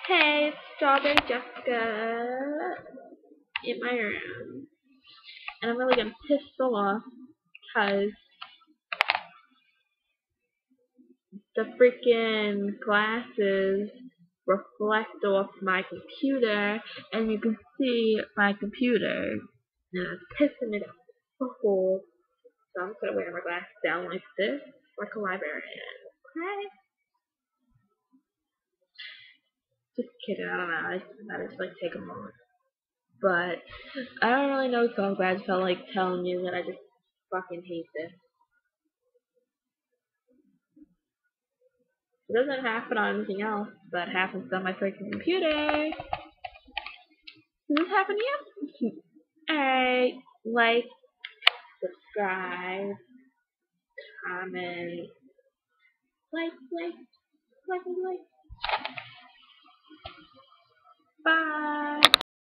Hey, it's Strawberry Jessica in my room. And I'm really gonna piss off because the freaking glasses reflect off my computer and you can see my computer. And it's pissing me off. So I'm just gonna wear my glasses down like this, like a librarian. Okay? Just kidding, I don't know. I just like take a moment. But I don't really know, so I'm glad I felt like telling you that I just fucking hate this. It doesn't happen on anything else, but it happens on my freaking computer. Does this happen to you? Alright, like, subscribe, comment, like. Bye.